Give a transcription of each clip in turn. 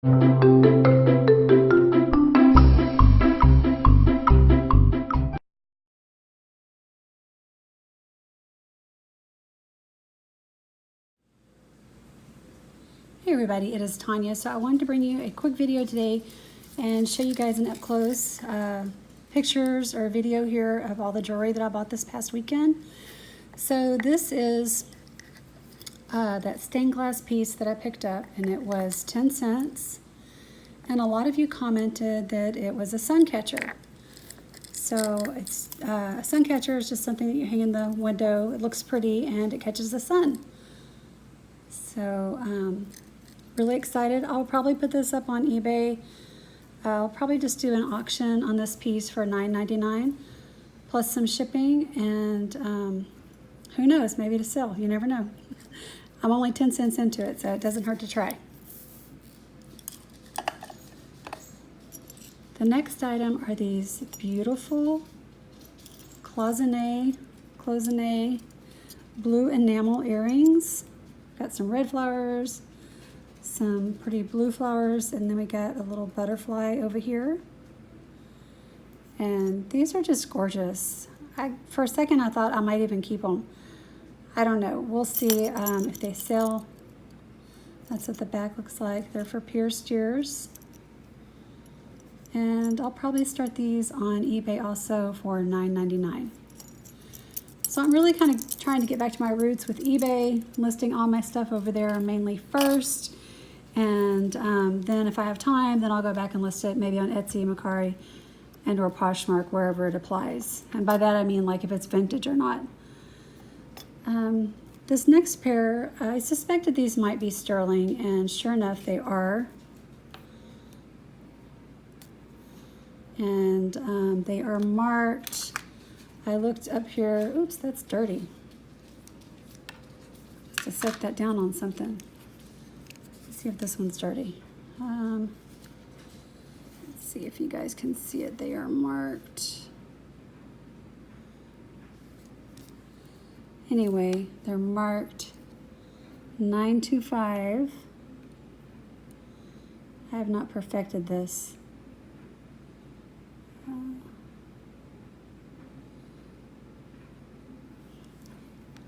Hey everybody, it is Tonya. So I wanted to bring you a quick video today and show you guys an up close pictures or video here of all the jewelry that I bought this past weekend. So this is that stained glass piece that I picked up, and it was 10 cents. And a lot of you commented that it was a sun catcher. So it's a sun catcher is just something that you hang in the window. It looks pretty and it catches the sun. So really excited. I'll probably put this up on eBay. I'll probably just do an auction on this piece for $9.99 plus some shipping, and who knows, maybe to sell. You never know. I'm only 10 cents into it, so it doesn't hurt to try. The next item are these beautiful cloisonne blue enamel earrings. Got some red flowers, some pretty blue flowers, and then we got a little butterfly over here. And these are just gorgeous. For a second I thought I might even keep them. I don't know. We'll see if they sell. That's what the back looks like. They're for pierced ears. And I'll probably start these on eBay also for $9.99. So I'm really kind of trying to get back to my roots with eBay, listing all my stuff over there mainly first. And then if I have time, then I'll go back and list it maybe on Etsy, Mercari, and or Poshmark, wherever it applies. And by that I mean like if it's vintage or not. This next pair, I suspected these might be sterling, and sure enough they are. And they are marked. I looked up here. Oops, that's dirty. Just to set that down on something. Let's see if this one's dirty. Let's see if you guys can see it. They are marked. Anyway, they're marked 925. I have not perfected this.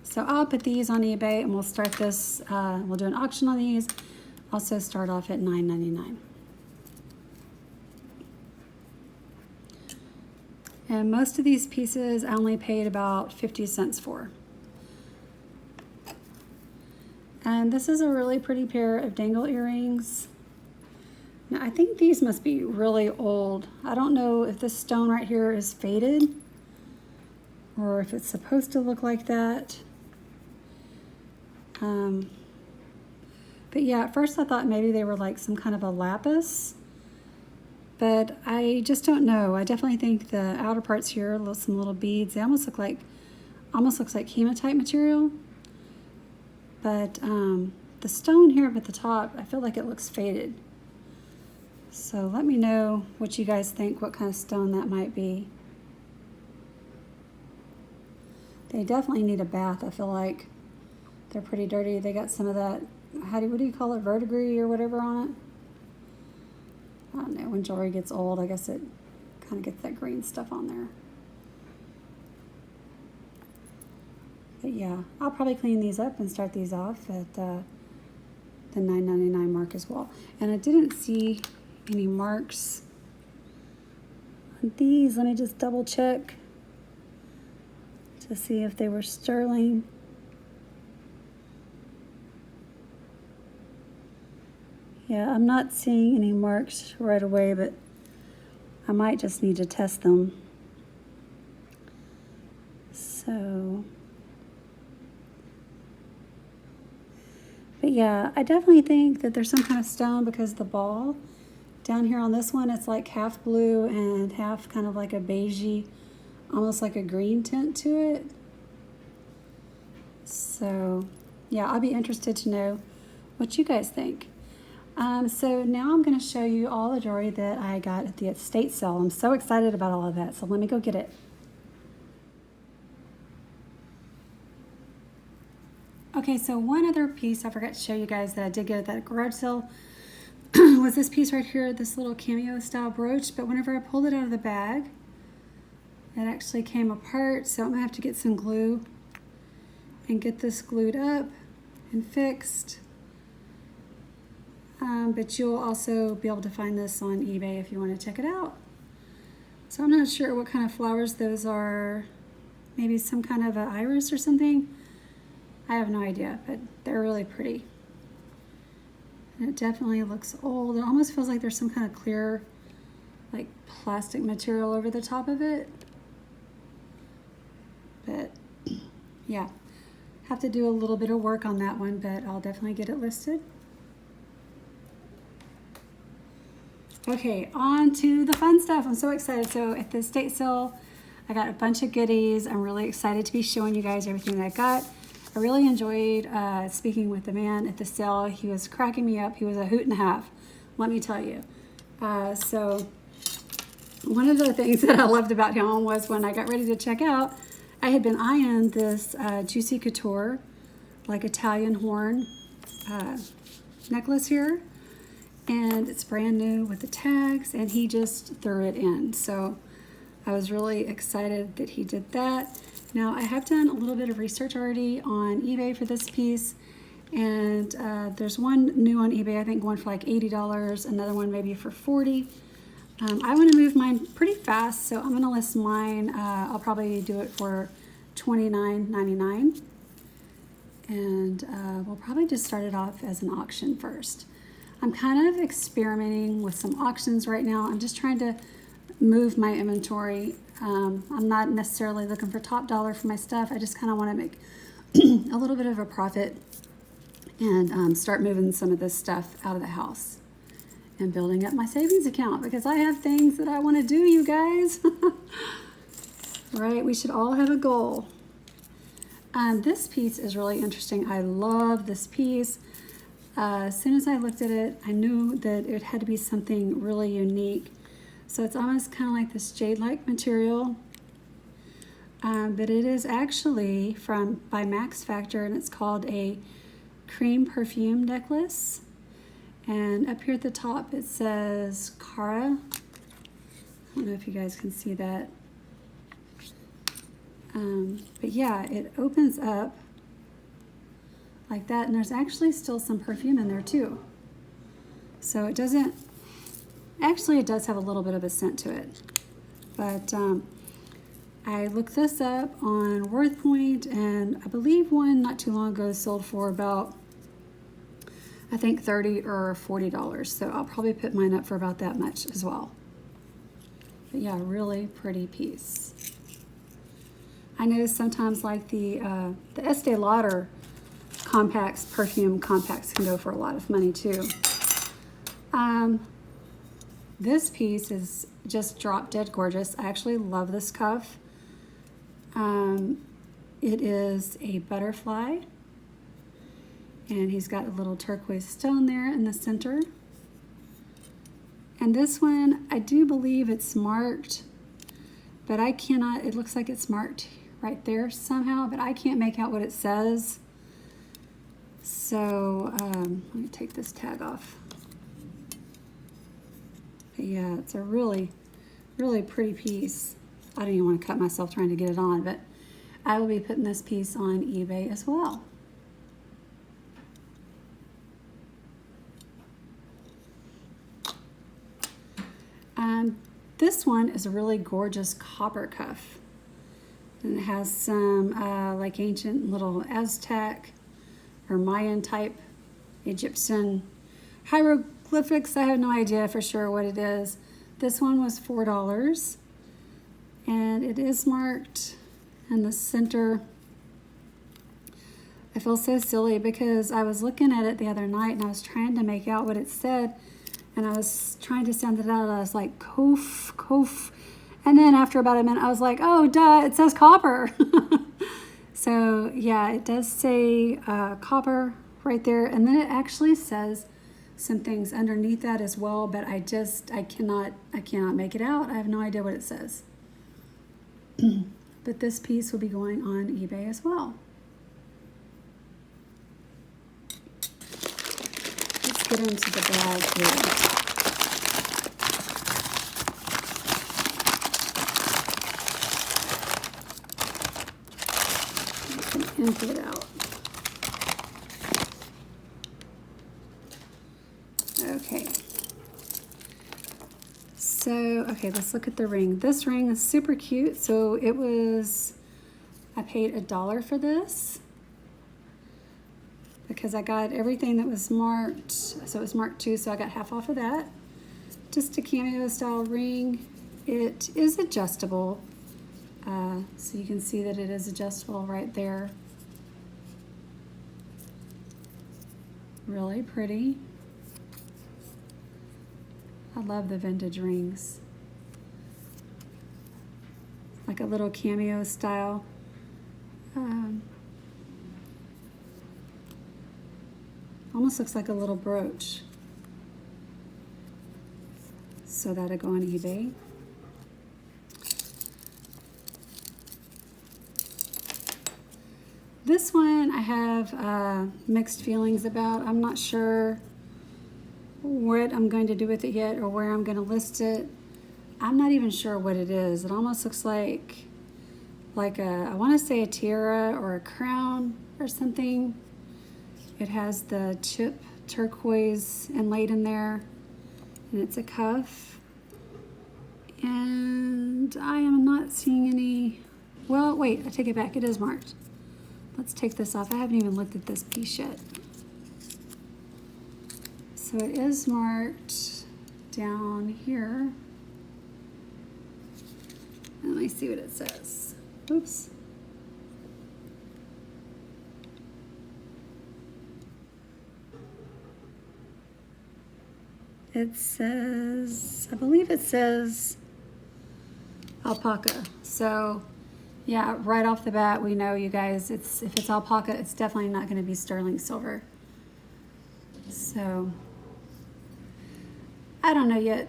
So I'll put these on eBay and we'll start this, we'll do an auction on these. Also start off at $9.99. And most of these pieces I only paid about 50 cents for. And this is a really pretty pair of dangle earrings. Now I think these must be really old. I don't know if this stone right here is faded or if it's supposed to look like that. But yeah, at first I thought maybe they were like some kind of a lapis, but I just don't know. I definitely think the outer parts here, some little beads, they almost looks like hematite material. But the stone here up at the top, I feel like it looks faded. So let me know what you guys think, what kind of stone that might be. They definitely need a bath. I feel like they're pretty dirty. They got some of that, what do you call it, verdigris or whatever on it? I don't know, when jewelry gets old, I guess it kind of gets that green stuff on there. But yeah, I'll probably clean these up and start these off at the $9.99 mark as well. And I didn't see any marks on these. Let me just double check to see if they were sterling. Yeah, I'm not seeing any marks right away, but I might just need to test them. So, but yeah, I definitely think that there's some kind of stone because the ball down here on this one, it's like half blue and half kind of like a beigey, almost like a green tint to it. So yeah, I'll be interested to know what you guys think. So now I'm going to show you all the jewelry that I got at the estate sale. I'm so excited about all of that, so let me go get it. Okay, so one other piece I forgot to show you guys that I did get at that garage sale was this piece right here, this little Cameo style brooch, but whenever I pulled it out of the bag, it actually came apart, so I'm gonna have to get some glue and get this glued up and fixed. But you'll also be able to find this on eBay if you want to check it out. So I'm not sure what kind of flowers those are. Maybe some kind of an iris or something. I have no idea, but they're really pretty. And it definitely looks old. It almost feels like there's some kind of clear, like plastic material over the top of it. But yeah, have to do a little bit of work on that one, but I'll definitely get it listed. Okay, on to the fun stuff. I'm so excited. So at the estate sale, I got a bunch of goodies. I'm really excited to be showing you guys everything that I got. I really enjoyed speaking with the man at the sale. He was cracking me up. He was a hoot and a half, let me tell you. So one of the things that I loved about him was when I got ready to check out, I had been eyeing this Juicy Couture, like Italian horn necklace here. And it's brand new with the tags, and he just threw it in. So I was really excited that he did that. Now I have done a little bit of research already on eBay for this piece, and there's one new on eBay, I think going for like $80, another one maybe for $40. I want to move mine pretty fast, so I'm going to list mine. I'll probably do it for $29.99, and we'll probably just start it off as an auction first. I'm kind of experimenting with some auctions right now. I'm just trying to move my inventory. I'm not necessarily looking for top dollar for my stuff. I just kind of want to make a little bit of a profit and start moving some of this stuff out of the house and building up my savings account, because I have things that I want to do, you guys. Right? We should all have a goal. This piece is really interesting. I love this piece. As soon as I looked at it, I knew that it had to be something really unique. So it's almost kind of like this jade-like material, but it is actually by Max Factor, and it's called a cream perfume necklace. And up here at the top it says Cara. I don't know if you guys can see that. But yeah, it opens up like that, and there's actually still some perfume in there too. So it doesn't, actually it does have a little bit of a scent to it. But I looked this up on WorthPoint, and I believe one not too long ago sold for about, I think $30 or $40. So I'll probably put mine up for about that much as well. But yeah, really pretty piece. I know sometimes like the Estee Lauder compacts, perfume compacts, can go for a lot of money too. This piece is just drop dead gorgeous. I actually love this cuff. It is a butterfly, and he's got a little turquoise stone there in the center. And this one, I do believe it's marked, but I cannot, it looks like it's marked right there somehow, but I can't make out what it says. So let me take this tag off. But yeah, it's a really, really pretty piece. I don't even want to cut myself trying to get it on, but I will be putting this piece on eBay as well. This one is a really gorgeous copper cuff. And it has some like ancient little Aztec or Mayan type Egyptian hieroglyphics. I have no idea for sure what it is. This one was $4, and it is marked in the center. I feel so silly because I was looking at it the other night and I was trying to make out what it said, and I was trying to sound it out. I was like, Kof, Kof. And then after about a minute, I was like, oh, duh, it says copper. So yeah, it does say copper right there. And then it actually says some things underneath that as well, but I cannot make it out. I have no idea what it says. But this piece will be going on eBay as well. Let's get into the bag here. Empty it out. Okay. So, okay, let's look at the ring. This ring is super cute. So it was, I paid $1 for this because I got everything that was marked. So it was marked 2, so I got half off of that. Just a Cameo style ring. It is adjustable. So you can see that it is adjustable right there. Really pretty. I love the vintage rings. Like a little Cameo style. Almost looks like a little brooch. So that'll go on eBay. This one I have mixed feelings about. I'm not sure what I'm going to do with it yet or where I'm going to list it. I'm not even sure what it is. It almost looks like I want to say a tiara or a crown or something. It has the chip turquoise inlaid in there, and it's a cuff. And I am not seeing any, well, wait, I take it back. It is marked. Let's take this off. I haven't even looked at this piece yet. So it is marked down here. Let me see what it says. Oops. It says, I believe it says alpaca. So yeah, right off the bat, we know, you guys, if it's alpaca, it's definitely not going to be sterling silver. So I don't know yet.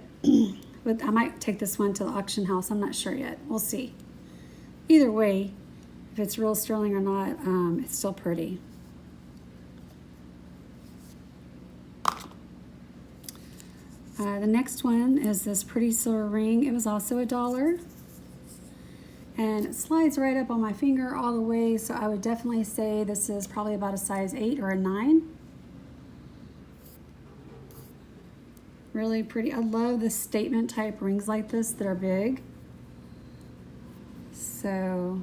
But I might take this one to the auction house. I'm not sure yet. We'll see. Either way, if it's real sterling or not, it's still pretty. The next one is this pretty silver ring. It was also $1. And it slides right up on my finger all the way, so I would definitely say this is probably about a size 8 or a 9. Really pretty. I love the statement type rings like this that are big. So,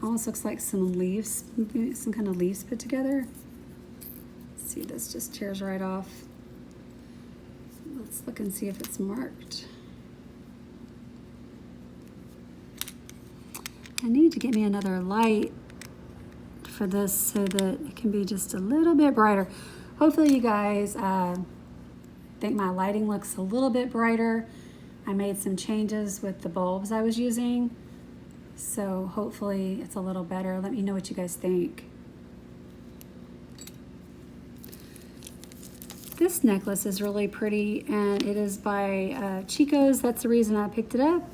almost looks like some leaves, some kind of leaves put together. Let's see, this just tears right off. Let's look and see if it's marked. I need to get me another light for this so that it can be just a little bit brighter. Hopefully you guys think my lighting looks a little bit brighter. I made some changes with the bulbs I was using, so hopefully it's a little better. Let me know what you guys think. This necklace is really pretty, and it is by Chico's. That's the reason I picked it up.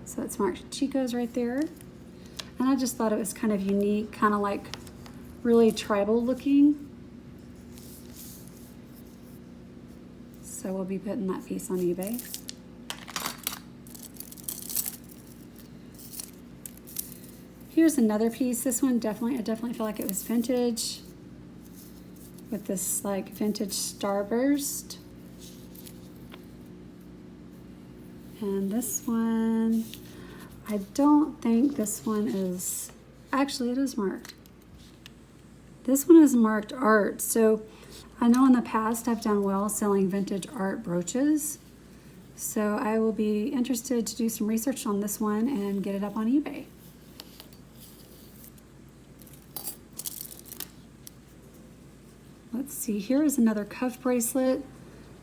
So it's marked Chico's right there. And I just thought it was kind of unique, kind of like really tribal looking. So we'll be putting that piece on eBay. Here's another piece. This one I definitely feel like it was vintage, with this like vintage starburst. And this one, I don't think this one is, actually it is marked. This one is marked art. So I know in the past I've done well selling vintage art brooches. So I will be interested to do some research on this one and get it up on eBay. Let's see, here is another cuff bracelet.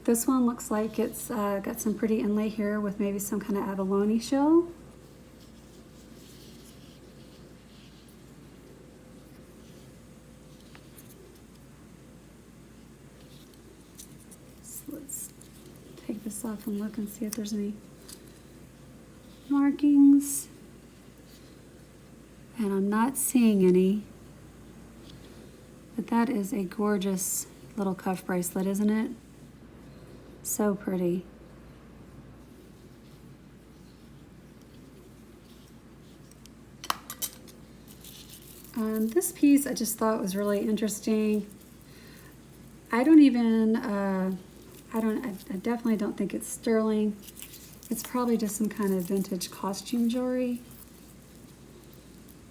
This one looks like it's got some pretty inlay here with maybe some kind of abalone shell. So let's take this off and look and see if there's any markings. And I'm not seeing any. But But that is a gorgeous little cuff bracelet, isn't it? So pretty. This piece I just thought was really interesting. I definitely don't think it's sterling. It's probably just some kind of vintage costume jewelry.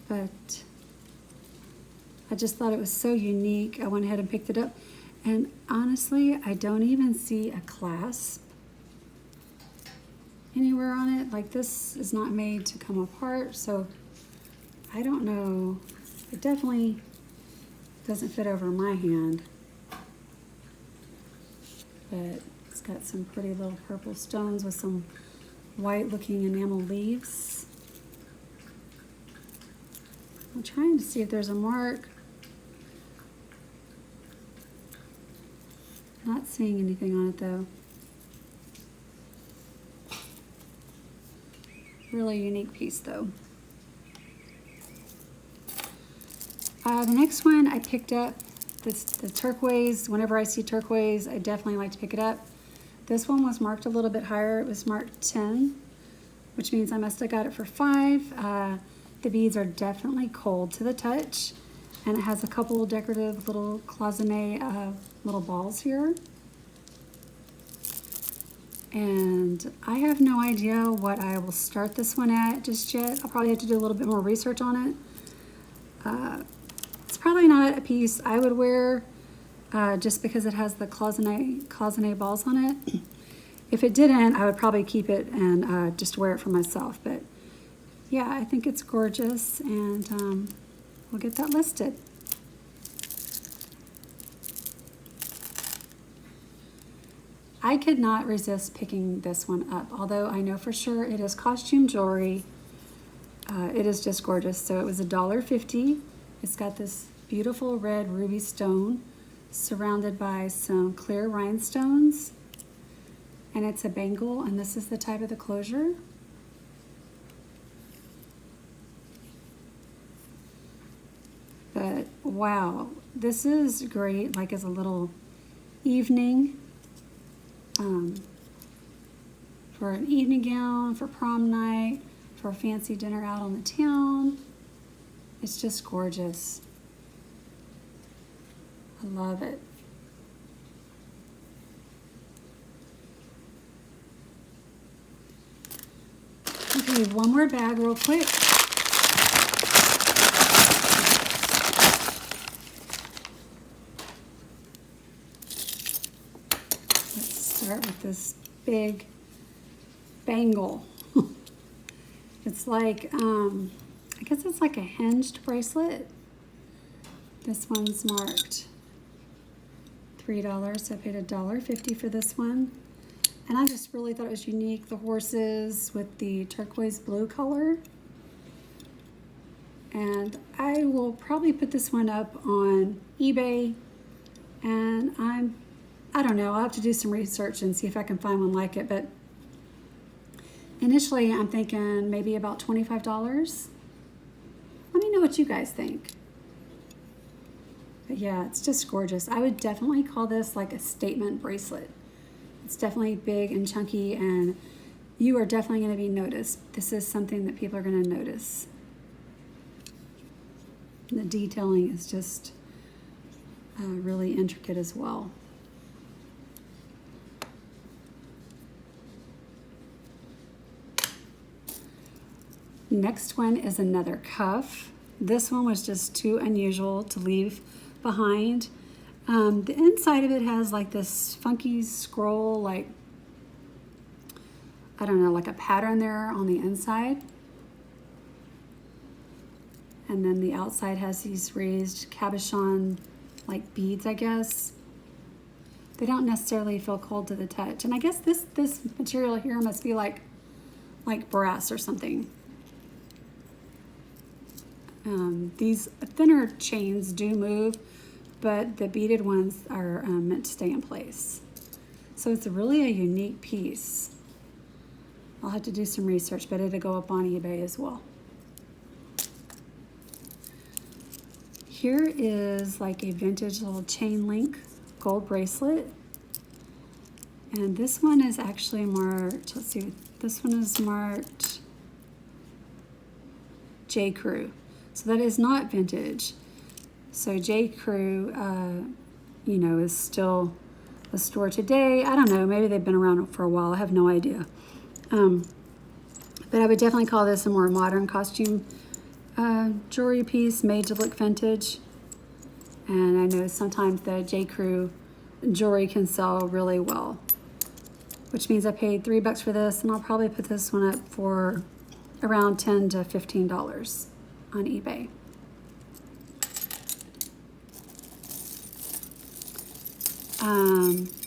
But I just thought it was so unique. I went ahead and picked it up. And honestly, I don't even see a clasp anywhere on it. Like, this is not made to come apart, so I don't know. It definitely doesn't fit over my hand. But it's got some pretty little purple stones with some white looking enamel leaves. I'm trying to see if there's a mark. Not seeing anything on it though. Really unique piece though. The next one I picked up, the turquoise. Whenever I see turquoise, I definitely like to pick it up. This one was marked a little bit higher. It was marked 10, which means I must have got it for 5. The beads are definitely cold to the touch, and it has a couple of decorative little cloisonne little balls here. And I have no idea what I will start this one at just yet. I'll probably have to do a little bit more research on it. It's probably not a piece I would wear just because it has the cloisonne balls on it. If it didn't, I would probably keep it and just wear it for myself. But yeah, I think it's gorgeous, and we'll get that listed. I could not resist picking this one up, although I know for sure it is costume jewelry. It is just gorgeous. So it was $1.50. It's got this beautiful red ruby stone surrounded by some clear rhinestones, and it's a bangle, and this is the type of the closure. But wow, this is great, like as a little evening, for an evening gown, for prom night, for a fancy dinner out on the town. It's just gorgeous. I love it. Okay, one more bag real quick. Let's start with this big bangle. It's like, I guess it's like a hinged bracelet. This one's marked $3, so I paid $1.50 for this one. And I just really thought it was unique, the horses with the turquoise blue color. And I will probably put this one up on eBay, and I don't know, I'll have to do some research and see if I can find one like it, but initially I'm thinking maybe about $25. Let me know what you guys think. But yeah, it's just gorgeous. I would definitely call this like a statement bracelet. It's definitely big and chunky, and you are definitely going to be noticed. This is something that people are going to notice. The detailing is just really intricate as well. Next one is another cuff. This one was just too unusual to leave behind. The inside of it has like this funky scroll, like, I don't know, like a pattern there on the inside. And then the outside has these raised cabochon like beads, I guess. They don't necessarily feel cold to the touch. And I guess this material here must be like brass or something. These thinner chains do move, but the beaded ones are meant to stay in place. So it's really a unique piece. I'll have to do some research, but it'll go up on eBay as well. Here is like a vintage little chain link gold bracelet. And this one is actually marked, let's see, this one is marked J. Crew. So that is not vintage. So J. Crew, you know, is still a store today. I don't know, maybe they've been around for a while. I have no idea. But I would definitely call this a more modern costume jewelry piece made to look vintage. And I know sometimes the J. Crew jewelry can sell really well, which means I paid $3 for this, and I'll probably put this one up for around $10 to $15 on eBay.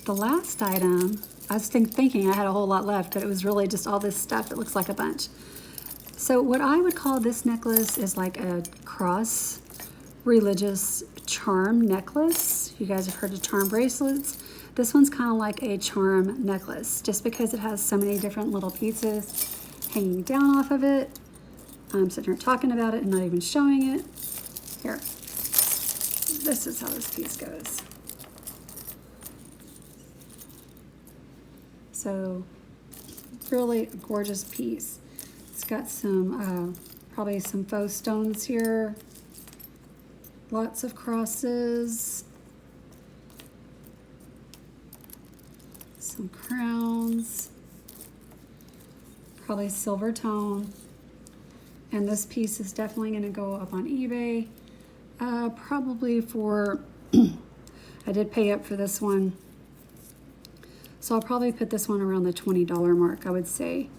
The last item, I was thinking I had a whole lot left, but it was really just all this stuff. It looks like a bunch. So what I would call this necklace is like a cross religious charm necklace. You guys have heard of charm bracelets. This one's kind of like a charm necklace, just because it has so many different little pieces hanging down off of it. I'm sitting here talking about it and not even showing it. Here, this is how this piece goes. So, really gorgeous piece. It's got some, probably some faux stones here. Lots of crosses. Some crowns. Probably silver tone. And this piece is definitely going to go up on eBay. Probably for, I did pay up for this one. So I'll probably put this one around the $20 mark, I would say.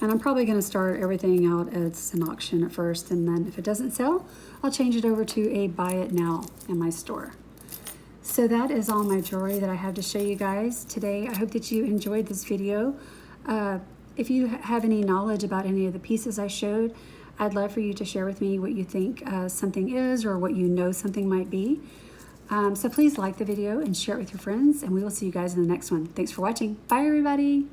And I'm probably going to start everything out as an auction at first, and then if it doesn't sell, I'll change it over to a buy it now in my store. So that is all my jewelry that I have to show you guys today. I hope that you enjoyed this video. If you have any knowledge about any of the pieces I showed, I'd love for you to share with me what you think something is, or what you know something might be. So please like the video and share it with your friends, and we will see you guys in the next one. Thanks for watching. Bye, everybody.